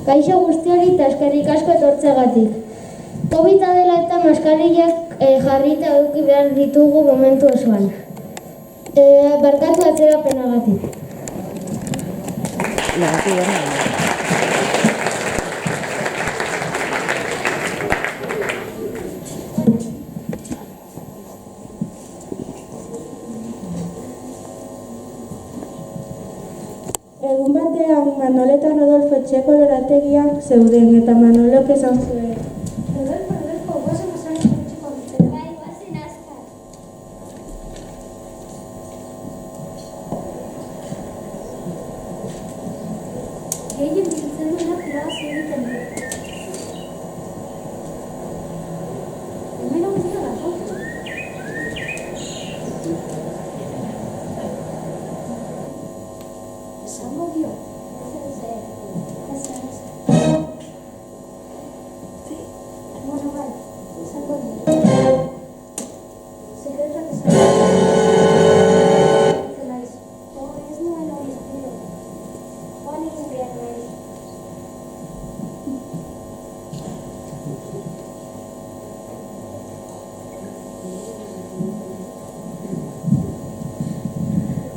Kaixo guztiori eta eskerrik asko etortzeagatik. COVID-a dela eta maskarillak jarrita eduki behar ditugu momentu osoan. Barkatu atzerapenagatik. Egun batean, Manol eta Rodolfo etxeko lorategian zeuden eta Manolok esan zuen. Rodolfo, guazen pasaren etxeko bitera. Bai, guazen azkar. Gehien biltzen duenak irabaz egiten du. Hemen hau dira dago. Esango dio. Bueno, bai, esango dio. Sekretuak esango dio. Zelaiz. Ez nuen hori espero. Joan egin behar naiz.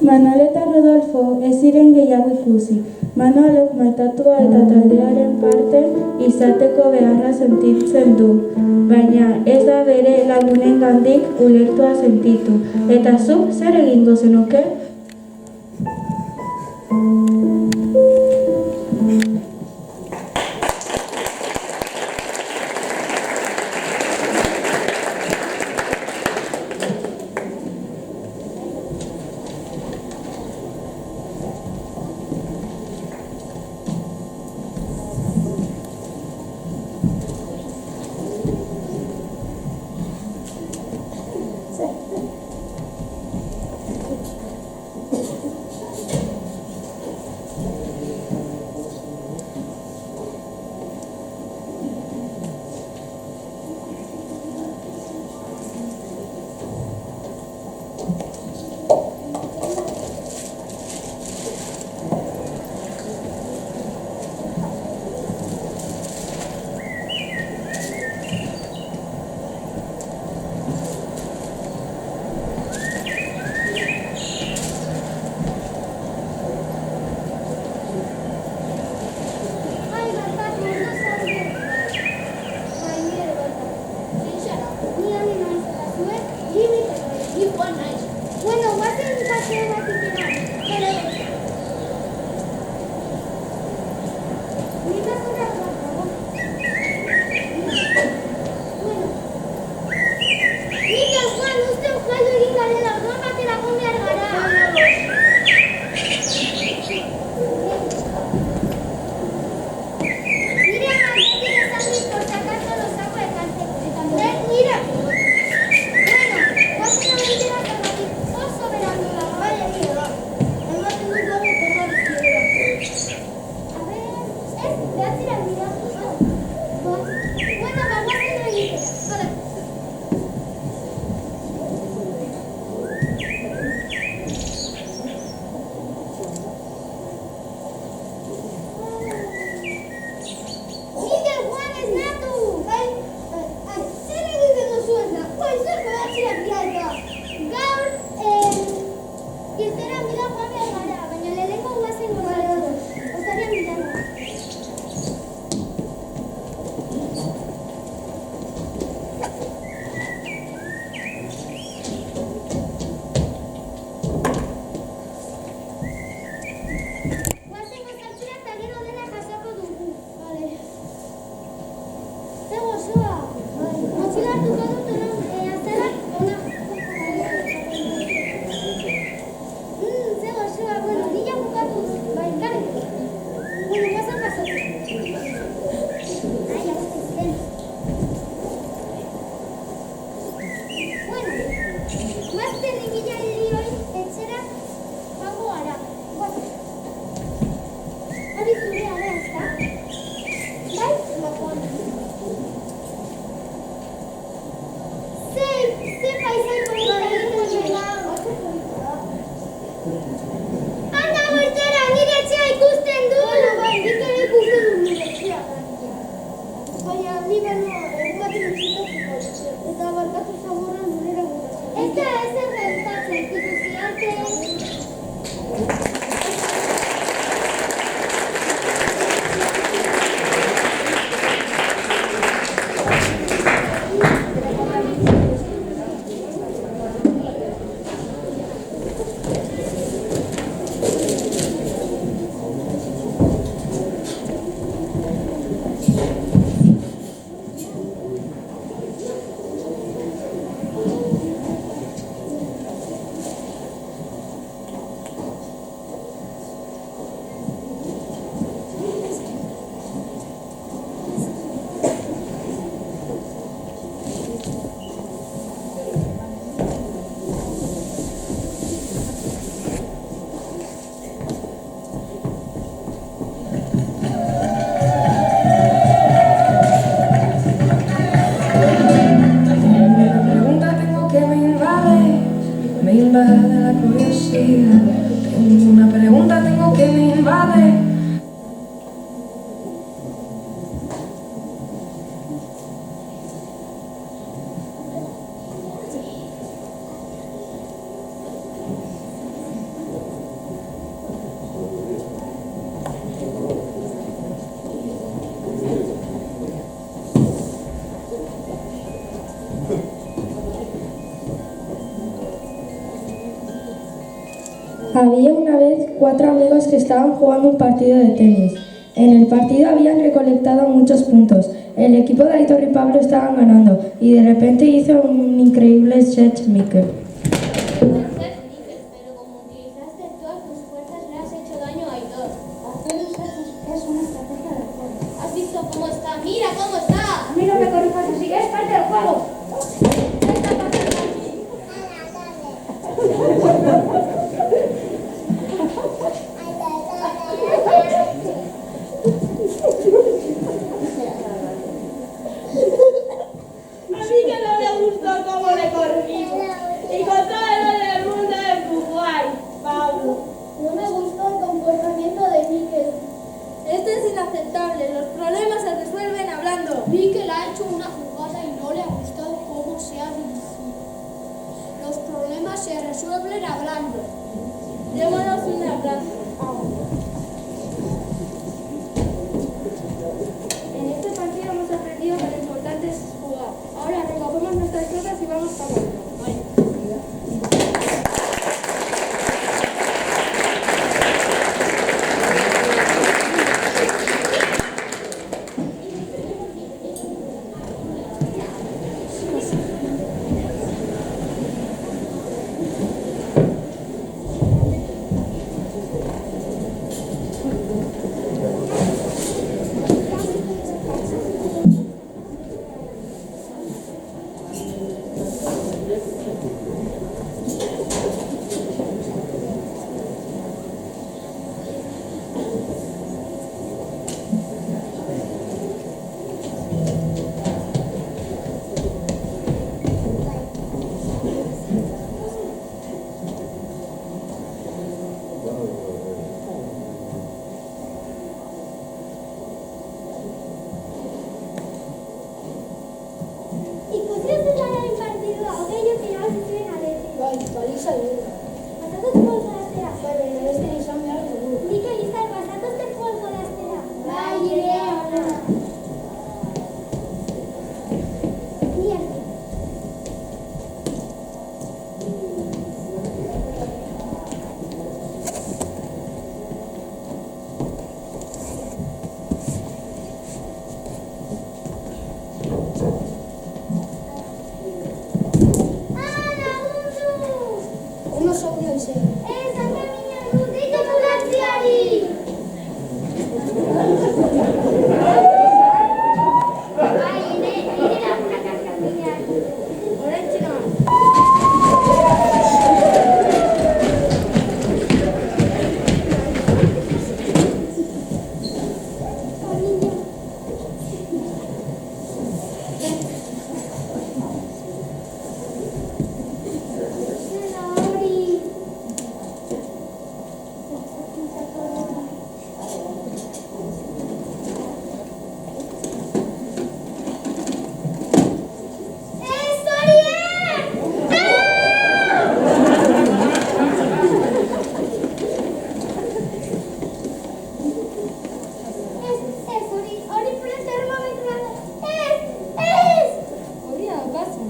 Manol eta Rodolfo ez ziren gehiago ikusi. Manolok maitatua eta taldearen parte izateko beharra sentitzen du, baina ez da bere lagunengandik ulertua sentitu. Eta zuk zer egingo zenuke? Bueno, guazen paseo bat ikera. Nik azura bat dago. Bueno. Nik Juan uste ukaldu egin garela, orduan batera egon behar gara. Nire amatetik esan dit, por si acaso lo saco de cárcel. Eta mira. Bueno, guazen amaitera zergatik oso berandu da. Bai, egia da. Ematen dut dugu porra bizkiera. A ver, ez, behatzera dira, justo. Bueno, guazen egitera. Hala. Miguel Juan ez natu! Zer egiten duzuen da? Zer behatzeak dira gaur, irtera Mila Juan behar gara, baina lehenengo guazen gozatu. Ostaria Milana. Guazen gozatzera eta gero dena jasoko dugu. Vale. Ze gozoa. Motxila hartuko dut azalak ona. Ze gozoa. Bueno, nila bukatu dut. Bai, kare. Bueno, guazen jasoko. Ai, hau zen. Bueno, guazten egila hori etxera joango gara. Guazen. Hori zurea da, ezta? Bai, Juan. Ze paisai polita egiten dela. Anda, bertara, nire etxea ikusten du. Bai, nik ere ikusten Había una vez 4 amigos que estaban jugando un partido de tenis. En el partido habían recolectado muchos puntos. El equipo de Aitor y Pablo estaban ganando y de repente hizo un increíble set Mikel. Pero como utilizaste todas tus fuerzas, le has hecho daño a Aitor. Hacer es una estrategia del juego. ¿Has visto cómo está? ¡Mira cómo está! A mí no me corrijas así, es parte del juego. ¿Qué está pasando aquí? A mí que no me gustó cómo le corregimos. Y con todo el odio del mundo empujó a Pablo. No me gustó el comportamiento de Mikel. Esto es inaceptable. Los problemas se resuelven hablando. Mikel ha hecho una jugada y no le ha gustado cómo se ha dirigido. Los problemas se resuelven hablando. Démonos un abrazo. En este partido hemos aprendido que lo importante es jugar. Ahora recogemos nuestras cosas y vamos para adentro. ¿Y podrías ganar el partido a aquello que no se quieren a decir? Baliza dura. Vosotros por delantera. Vale, no les tenéis hambre algo. Mikel y Sar, vosotros te por delantera. Bai, Mierda. Ondo zaudeo izan. Ez, handa mina dut, eta bulatziari! Bai, nire lagunak azkarbidean. Orain txina. Zela hori. Ez hori Ez hori prest termometroa da. Ez! Hori daukazu.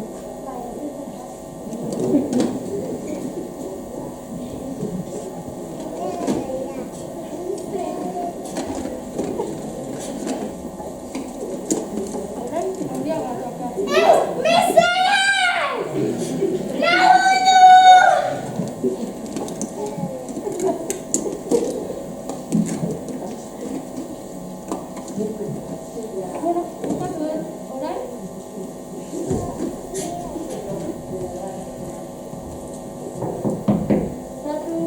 Orain handia bat daukazu. Ez! Mesedez! Lagundu! Bueno, bukatu ez. Orain? Zatu.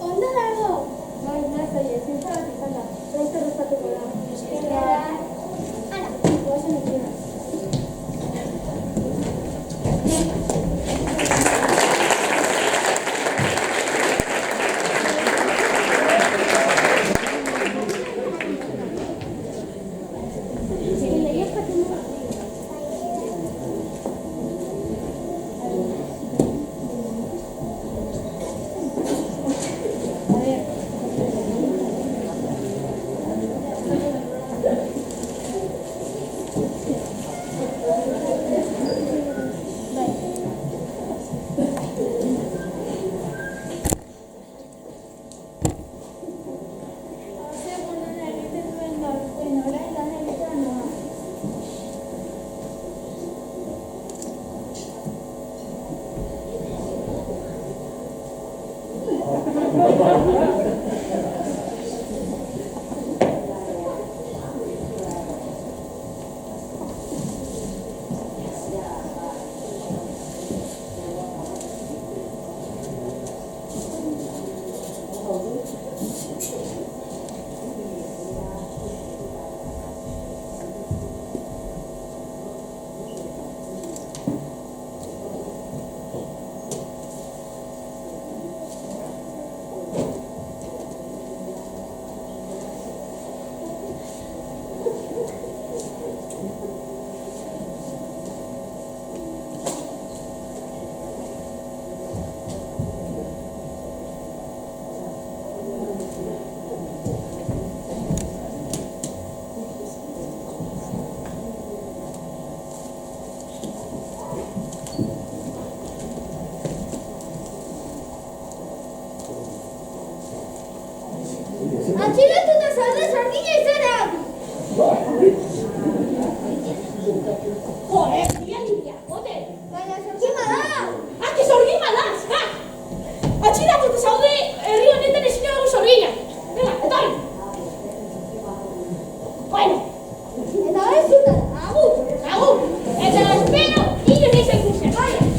Ondo dago. Bai, nazai, ezintza bat izan da. Laizter gustatuko da. Hala. Goazen etxera. Bueno, eta hori zuta, agur, agur, eta espero, inoiz ez ikusten, bai?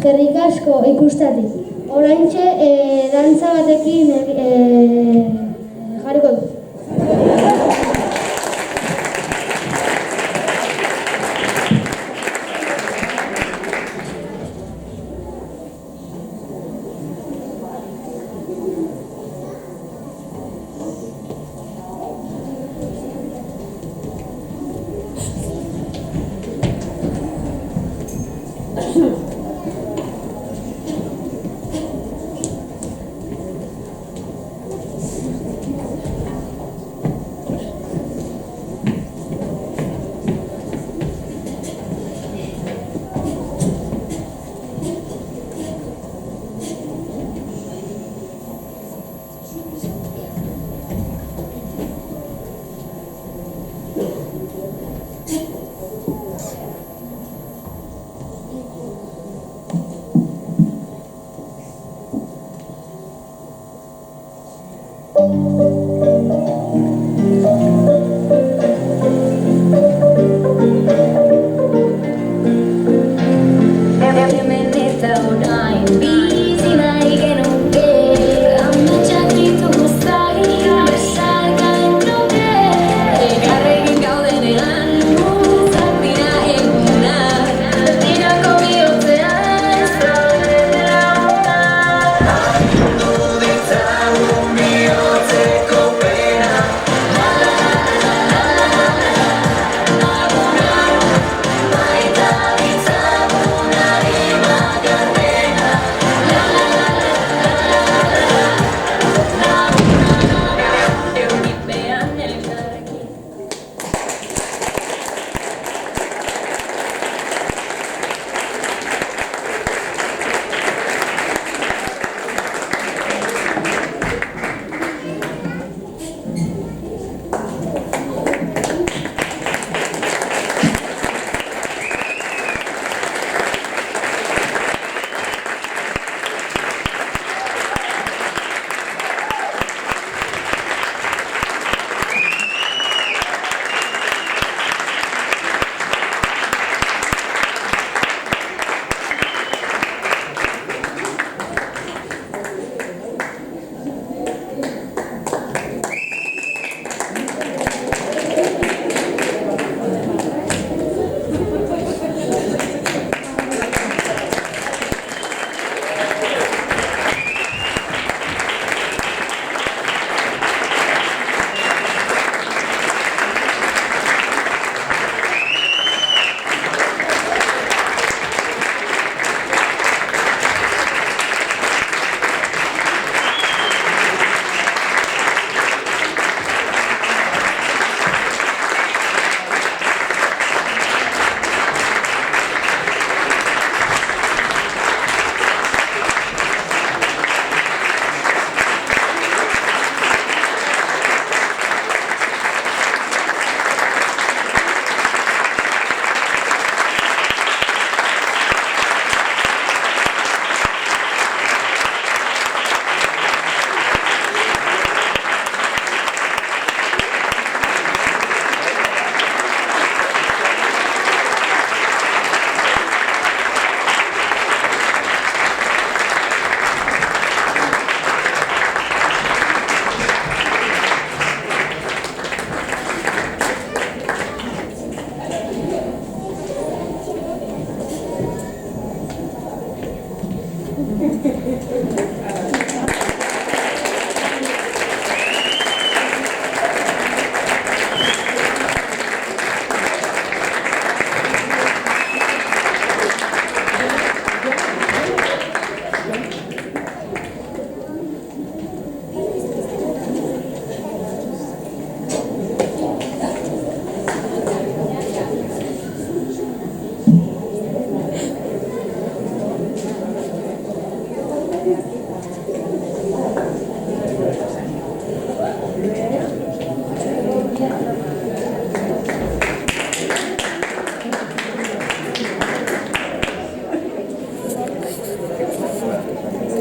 eskerrik asko ikustatik. Oraintxe dantza batekin